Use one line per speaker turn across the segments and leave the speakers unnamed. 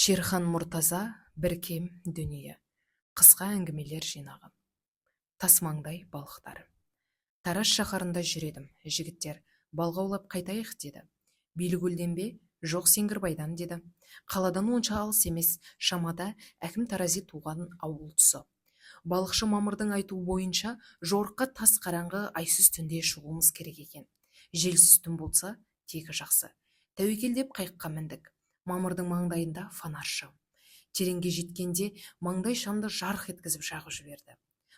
Шерхан Мұртаза бір кем дүние. Қысқа әңгімелер жинағы. Тасмаңдай балықтар. Тараз шаһарында жүредім. Жігіттер, балық аулап қайтайық деді. Билікөлден бе? Жоқ, Сеңгірбайдан деді. Қаладан онша алыс емес, шамада әкім Тарази туған ауыл тұсы. Балықшы Мамырдың айтуы бойынша жорыққа тас қараңғы айсыз түнде шығуымыз керек екен. Желсіз түн болса, тегі жақсы. Тәуекелдеп қайыққа міндік. Мамырдың маңдайында фонаршы. Тереңге жеткенде маңдай шамды жарқ еткізіп жағып жіберді.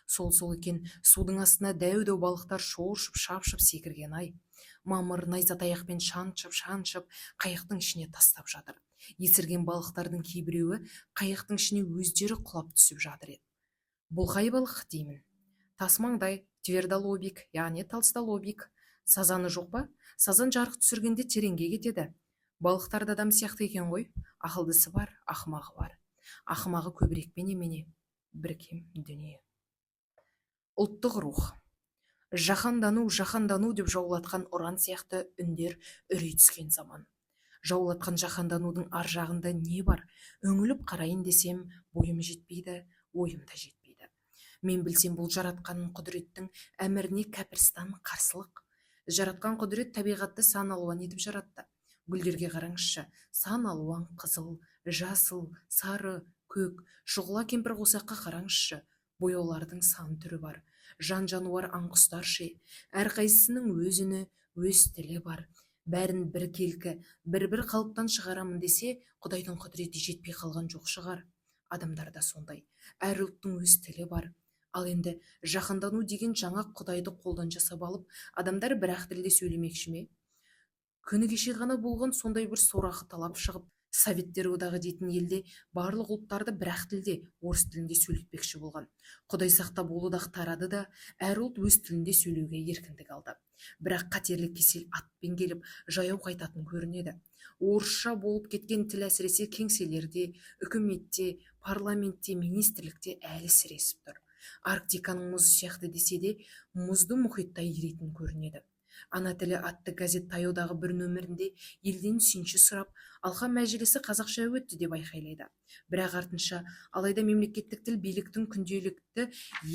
Сол екен, судың астына дәу балықтар шоршып шапшып секірген ай. Мамыр найзатаяқпен шаншып қайықтың ішіне тастап жатыр. Есірген балықтардың кейбіреуі қайықтың ішіне өздері құлап түсіп жатыр еді. Бұл қай балық деймін? Тасмаңдай, твердолобик, яғни толстолобик. Сазаны жоқ па? Сазан жарық түсіргенде тереңге кетеді. Балықтар да адам сияқты екен ғой. Ақылдысы бар, ақымағы бар. Ақымағы көбірек пе немене? Бір кем дүние. Ұлттық рух. Жаһандану деп жаулатқан ұран сияқты үндер үрей түскен заман. Жаулатқан жаһанданудың ар жағында не бар? Үңіліп қарайын десем, бойым жетпейді, ойым да жетпейді. Мен білсем, бұл жаратқан құдіреттің әміріне кәпірстан қарсылық. Жаратқан құдірет табиғатты сан алуан етіп жаратты. Гүлдерге қараңызшы, сан алуан қызыл, жасыл, сары, көк, шұғыла кемпір қосаққа қараңызшы, бояулардың сан түрі бар. Жан-жануар аңқұстар ше, әрқайсысының өз үні, өз тілі бар. Бәрін бір келкі, бір қалыптан шығарамын десе, Құдайдың құдіреті жетпей қалған жоқ шығар. Адамдар да сондай, әр ұлттың өз тілі бар. Ал енді жаһандану деген жаңа Құдайды қолдан жасап алып, адамдар бір-ақ тілде сөйлемекші ме? Күні кеше ғана болған сондай бір сорақы талап шығып, Советтер одағы дейтін елде барлық ұлттарды бір-ақ тілде, орыс тілінде сөйлетпекші болған. Құдай сақтап олудақ тарады да, әр ұлт өз тілінде сөйлеуге еркіндік алды. Бірақ қатерлі кесел атпен келіп, жаяу қайтатын көрінеді. Орысша болып кеткен тіл әсіресе кеңселерде, үкіметте, парламентте, министрлікте әлі сіресіп тұр. Арктиканың мұзы сияқты десе де, мұзды мұхиттай еритін көрінеді. Ана тілі атты газет таяудағы бір нөмірінде елден сүйінші сұрап, алқа мәжілісі қазақша өтті деп айқайлайды. Бірақ артынша, алайда мемлекеттік тіл биліктің күнделікті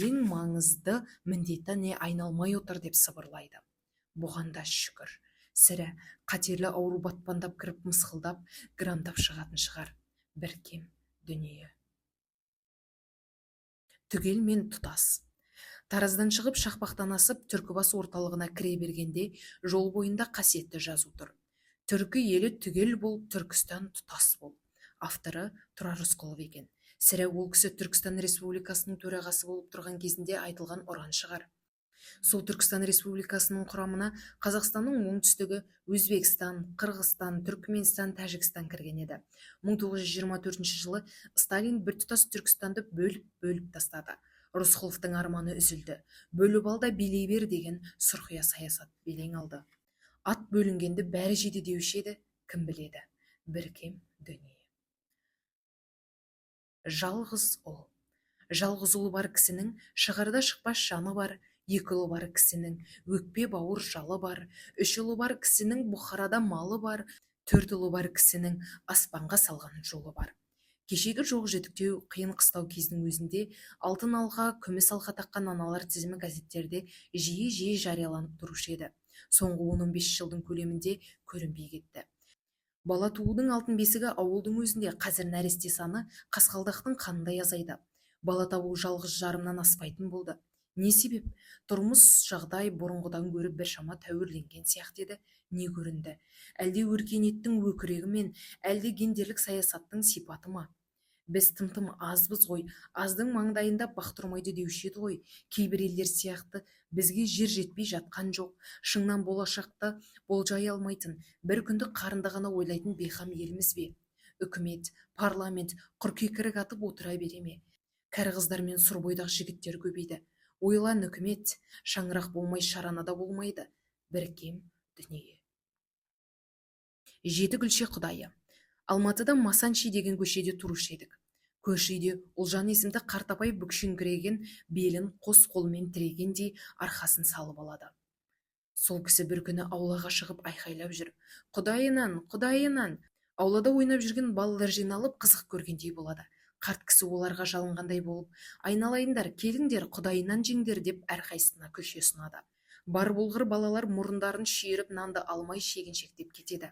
ең маңызды міндетіне айналмай отыр деп сыбырлайды. Бұған да шүкір. Сірә қатерлі ауру батпандап кіріп мысқылдап, грамдап шығатын шығар. Бір кем дүние. Түгел мен тұтас. Тараздан шығып Шақпақтан асып Түркібас орталығына кіре бергенде жол бойында қасиетті жазу тұр. Түркі елі түгел бол, Түркістан тұтас бол. Авторы Тұрар Рысқұлов екен. Сірә ол кісі Түркістан Республикасының төрағасы болып тұрған кезінде айтылған ұран шығар. Сол Түркістан Республикасының құрамына Қазақстанның оңтүстігі Өзбекстан, Қырғызстан, Түркменстан, Тәжікстан кірген еді. 1924 жылы Сталин біртұтас Түркістанды бөліп тастады. Рысқұловтың арманы үзілді. Бөліп алда билей бер деген сұрқия саясат белең алды. Ат бөлінгенді бәрі жейді деуші еді, кім біледі. Бір кем дүние. Жалғыз ұл. Жалғыз ұлы бар кісінің шығарда шықпас жаны бар. Екі ұлы бар кісінің өкпе бауыр жалы бар. Үш ұлы бар кісінің Бұхарада малы бар. Төрт ұлы бар кісінің аспанға салған жолы бар. Кешегі жоқ жітіктеу қиын қыстау кездің өзінде алтын алқа, күміс алқа таққан аналар тізімі газеттерде жиі жарияланып тұрушы еді. Соңғы 10-15 жылдың көлемінде көрінбей кетті. Бала туудың алтын бесігі ауылдың өзінде қазір нәресте саны қасқалдақтың қандай азайды. Бала табу жалғыз жарымнан аспайтын болды. Не себеп? Тұрмыс жағдай бұрынғыдан гөрі біршама тәуірленген сияқты еді. Не көрінді? Әлде өркениеттің өкірегі мен әлде гендерлік саясаттың сипаты ма? Біз тым азбыз ғой, аздың маңдайында бақ тұрмайды деуші еді ғой. Кейбір елдер сияқты бізге жер жетпей жатқан жоқ. Шыңнан болашақты болжай алмайтын, бір күнді қарынды ғана ойлайтын бейқам елміз бе? Үкімет, парламент құркекірік атып отыра бере ме? Кәрі қыздар мен сұр бойдақ жігіттер көбейді. Ойлан үкімет, шаңырақ болмай шаранада болмайды. Бір кем дүние. Жеті Гүлше құдайы. Алматыда Масанши деген көшеде тұрушы едік. Көшеде Ұлжан есімді қартапай бүкшіңкіреген белін қос қолымен тірегендей арқасын салып алады. Сол кісі бір күні аулаға шығып айқайлап жүр. Құдайынан, Аулада ойнап жүрген балалар жиналып қызық көргендей болады. Қарт кісі оларға жалынғандай болып, айналайындар, келіңдер, құдайынан жеңдер деп әрқайсысына көше ұсынады. Бар болғыр балалар мұрындарын шүйіріп нанды алмай шегіншектеп кетеді.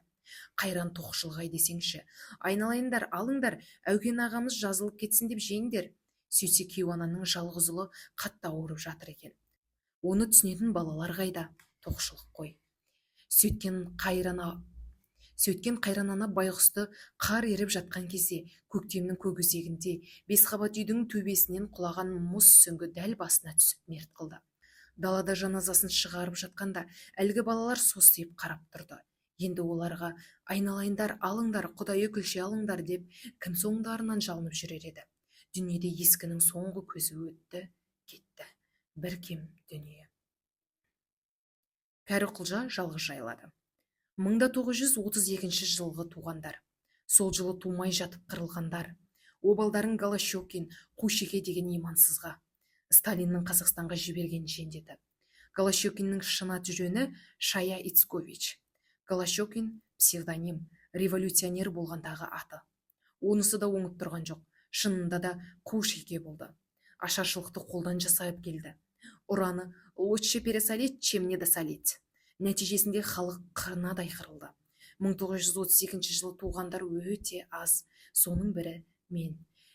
Қайран тоқшылғай десеңші. Айналайындар, алыңдар, әукен ағамыз жазылып кетсін деп жеңдер. Сөйтсе кейуананың жалғыз ұлы қатты ауырып жатыр екен. Оны түсінетін балалар қайда? Тоқшылық қой. Сөйткен қайран ана байғұсты қар еріп жатқан кезде көктемнің көкөзегінде бес қабат үйдің төбесінен құлаған мұз сүңгі дәл басына түсіп мерт қылды. Далада жаназасын шығарып жатқанда әлгі балалар состиып қарап тұрды. Енді оларға айналайындар, алыңдар, құдайы күлше алыңдар деп кім соңдарынан жалынып жүрер еді. Дүниеде ескінің соңғы көзі өтті, кетті. Бір кем дүние. Кәрі құлжа жалғыз жайлады. 1932 жылғы туғандар. Сол жылы тумай жатып қырылғандар. Обалдарын Голощекин, Қушеке деген имансызға. Сталиннің Қазақстанға жіберген жендеті. Голощекиннің шын аты жөні Шая Ицкович. Голощекин псевдоним, революционер болғандағы аты. Онысы да оңып тұрған жоқ. Шынында да Қушеке болды. Ашаршылықты қолдан жасап келді. Ұраны лучше пересолить, чем недосолить. Нәтижесінде халық қырнадай қырылды. 1932 жылы туғандар өте аз. Соның бірі мен.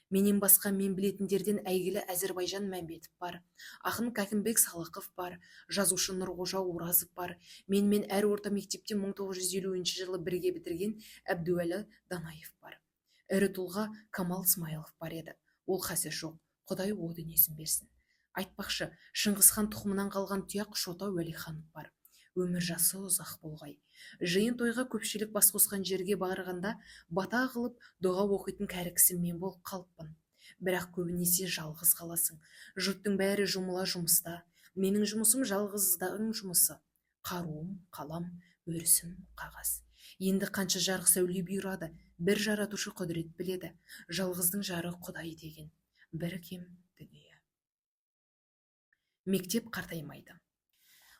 Менен басқа мен білетіндерден әйгілі Әзірбайжан Мәмбетов бар, ақын Кәкімбек Салықов бар, жазушы Нұрғожа Оразов бар. Менімен әр орта мектепте 1950 жылы бірге бітірген Әбдуәлі Данаев бар. Ірі тұлға Камал Смайылов бар еді. Ол қазір жоқ. Құдай о дүниесін берсін. Айтпақшы, Шыңғысхан тұқымынан қалған тұяқ Шота Уәлиханов бар. Өмір жасы ұзақ болғай. Жиын тойға көпшілік бас қосқан жерге барғанда бата қылып дұға оқитын кәрі кісі мен болып қалыппын. Бірақ көбінесе жалғыз қаласың. Жұрттың бәрі жұмыла жұмыста. Менің жұмысым жалғыздың жұмысы. Қаруым, қалам, өрісім, қағаз. Енді қанша жарық сәуле бұйырады, бір жаратушы құдірет біледі. Жалғыздың жары Құдай деген. Бір кем дүние. Мектеп қартаймайды.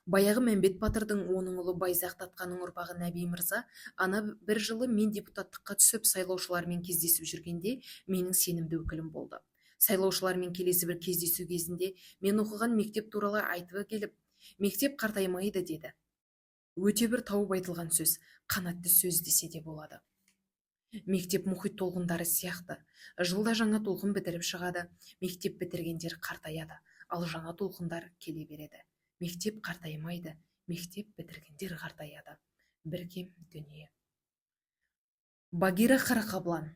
Баяғы Мәмбет батырдың оның ұлы Байзақ Татқаның ұрпағы Нәби Мырза ана бір жылы мен депутаттыққа түсіп сайлаушылармен кездесіп жүргенде менің сенімді өкілім болды. Сайлаушылармен келесі бір кездесу кезінде мен оқыған мектеп туралы айтып келіп, мектеп қартаймайды деді. Өте бір тауып айтылған сөз, қанатты сөз десе де болады. Мектеп мұхит толқындары сияқты. Жылда жаңа толқын бітіріп шығады, мектеп бітіргендер қартаяды, ал жаңа толқындар келе береді. Мектеп қартаймайды, мектеп бітіргендер қартаяды. Бір кем дүние. Багира Қарақаблан.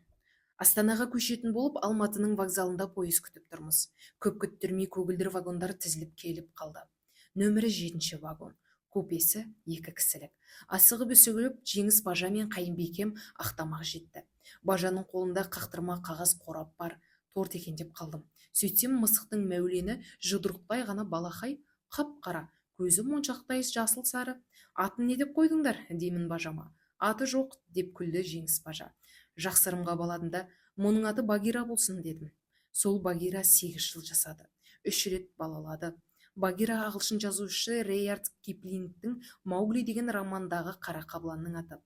Астанаға көшетін болып, Алматының вокзалында пойыз күтіп тұрмыз. Көп күттірмей көгілдір вагондар тізіліп келіп қалды. Нөмірі 7-ші вагон. Купесі 2 кісілік. Асығып үсігіліп, Жеңіс бажа мен Қайынбекем ақтамақ жетті. Бажаның қолында қақтырма қағаз қорап бар, торт екен деп қалдым. Сөйтсем мысықтың мәулені жұдырықтай ғана балақай, қап-қара, көзі моншақтай жасыл сары. Атын не деп қойдыңдар, деймін бажама. Аты жоқ, деп күлді Жеңіс бажа. Жақсырымға баладында, мұның аты Багира болсын дедім. Сол Багира 8 жыл жасады. 3 рет балалады. Багира ағылшын жазушы Рейярд Киплингтің Маугли деген романдағы Қарақабланның аты.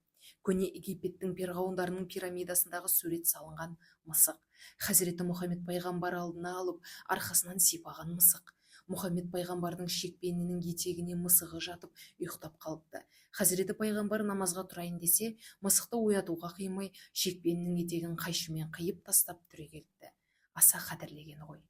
Көне Египеттің перғауындарының пирамидасындағы сурет салынған мысық. Хазіреті Мұхаммед пайғамбар алдына алып, арқасынан сипаған мысық. Мұхаммед пайғамбардың шекпенінің етегіне мысығы жатып, ұйықтап қалыпты. Хазіреті пайғамбар намазға тұрайын десе, мысықты оятуға қимай, шекпенінің етегін қайшымен қиып тастап түрегеліпті. Аса қадірлеген ғой.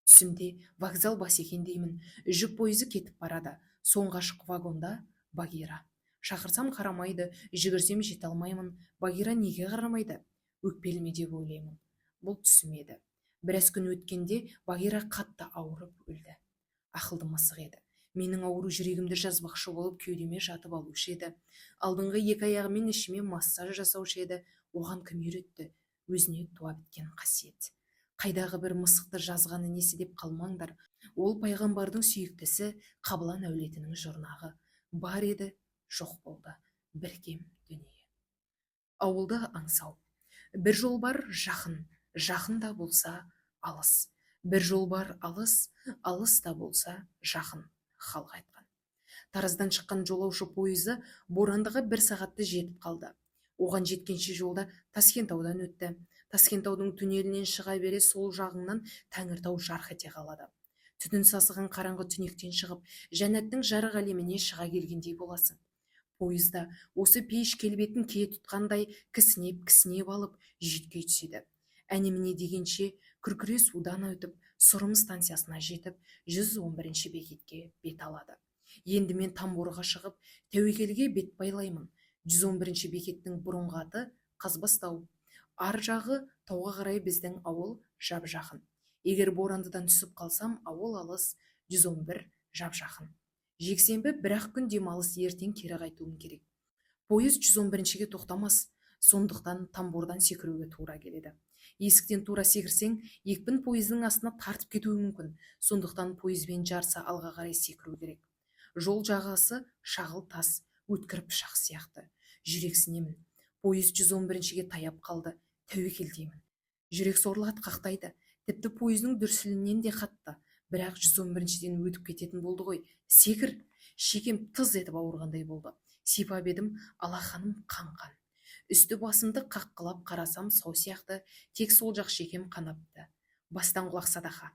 Түсімде вокзал бас екен деймін. Жүк пойызы кетіп барады. Соңғы ашық вагонда Багира. Шақырсам қарамайды, жүгірсем жете алмаймын. Багира неге қарамайды? Өкпелі ме деп ойлаймын. Бұл түсім еді. Біраз күн өткенде Багира қатты ауырып өлді. Ақылды мысық еді. Менің ауру жүрегімді жазбақшы болып кеудеме жатып алушы еді. Алдыңғы 2 аяғымен ішіме массаж жасаушы еді. Оған кім үйретті? Өзіне туа біткен қасиет. Қайдағы бір мысықты жазғаны несі деп қалмаңдар. Ол пайғамбардың сүйіктісі, Қабылан әулетінің жұрнағы. Бар еді, жоқ болды. Бір кем дүние. Ауылда аңсау. Бір жол бар жақын, жақын да болса алыс. Бір жол бар алыс, алыс та болса жақын. Халық айтқан. Тараздан шыққан жолаушы пойызы Борандыға 1 сағатты жетіп қалды. Оған жеткенше жолда Таскентаудан өтті. Таскентаудың түнелінен шыға бере сол жағыңнан Тәңіртау жарқ ете қалады. Түтін сасыған қараңғы түнектен шығып, жәннаттың жарық әлеміне шыға келгендей боласың. Пойызда осы пейіш келбетін кие тұтқандай кісінеп алып жүйткей түседі. Әне-міне дегенше күркіре судан өтіп, Сұрым станциясына жетіп, 111-ші бекетке бет алады. Енді мен Тамбурға шығып, Тәуекелге бет байлаймын. 111-ші бекеттің бұрынғы аты Қазбастау. Ар жағы тауға қарай біздің ауыл жап жақын. Егер борандыдан түсіп қалсам, ауыл алыс, 111 жап жақын. Жексенбі бір-ақ күн демалыс, ертең кері қайтуым керек. Пойыз 111-шіге тоқтамас, сондықтан Тамбурдан секіруге тура келеді. Есіктен тура секірсең, екпін пойыздың астына тартып кетуі мүмкін, сондықтан пойызбен жарыса алға қарай секіру керек. Жол жағасы шағыл тас, өткір пышақ сияқты. Жүрексінемін. Пойыз 111-шіге таяп қалды. Тәуекелдеймін. Жүрек сорлы қақтайды. Тіпті пойыздың дүрсілінен де қатты. Бірақ 111-шіден өтіп кететін болды ғой. Секір! Шекем тыз етіп ауырғандай болды. Сипап едім, алақаным қан-қан. Үсті басымды қаққылап қарасам, сау сияқты, тек сол жақ шекем қанапты. Бастан құлақ садақа.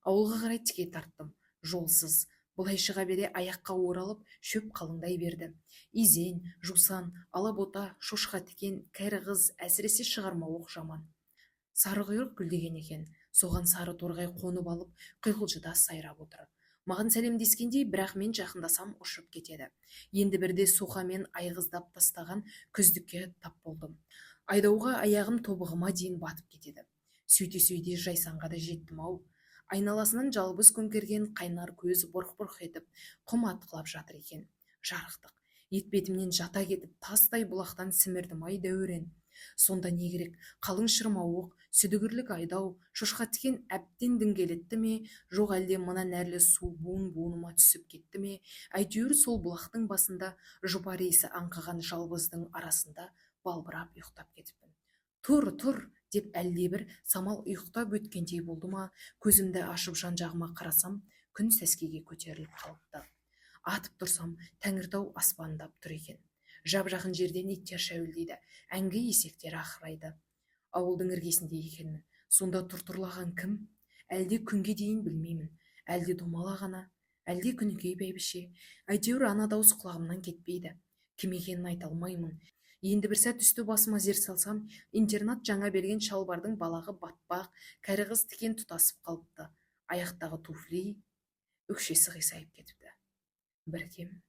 Ауылға қарай тіке тарттым. Жолсыз. Бұлай шыға бере аяққа оралып, шөп қалыңдай берді. Изен, жусан, алабота, шошқа тікен, кәрі қыз, әсіресе шығармауық жаман. Сарықұйрық гүлдеген екен. Соған сары торғай қонып алып, құйқылжыда сайрап отыр. Маған сәлемдескендей, бірақ мен жақындасам ұшып кетеді. Енді бірде соқамен айғыздап тастаған күздікке тап болдым. Айдауға аяғым тобығыма дейін батып кетеді. Сөйте жайсаңға да жеттім-ау. Айналасынан жалбыз көмкерген қайнар көз бұрқ-бұрқ етіп, құм атқылап жатыр екен. Жарықтық. Етбетімнен жата кетіп, тастай бұлақтан сімірдім-ай дәурен. Сонда не керек? Қалың шырмауық, сүдігірлік айдау, шошқа тікен әбден діңгелетті ме, жоқ әлде мына нәрлі су буын-буыныма түсіп кетті ме? Әйтеуір сол бұлақтың басында, жұпар иісі аңқыған жалбыздың арасында балбырап ұйықтап кетіппін. Тұр, деп әлдебір самал ұйықтап өткендей болды ма, көзімді ашып жан-жағыма қарасам, күн сәскеге көтеріліп қалыпты. Атып тұрсам, Тәңіртау аспандап тұр екен. Жап-жақын жерден иттер шәуілдейді, әңгі есектер ақырайды. Ауылдың іргесінде екенмін. Сонда тұртырлаған кім? Әлде күнге дейін білмеймін. Әлде домалағана, әлде күнікей бәйбіше. Әйтеуір ана дауыс құлағымнан кетпейді. Кім екенін айта алмаймын. Енді бір сәт үсті басыма зер салсам, интернат жаңа берген шалбардың балағы батпақ, кәрі қыз тікен тұтасып қалыпты. Аяқтағы туфли, өкшесі қисайып кетіпті. Бір кем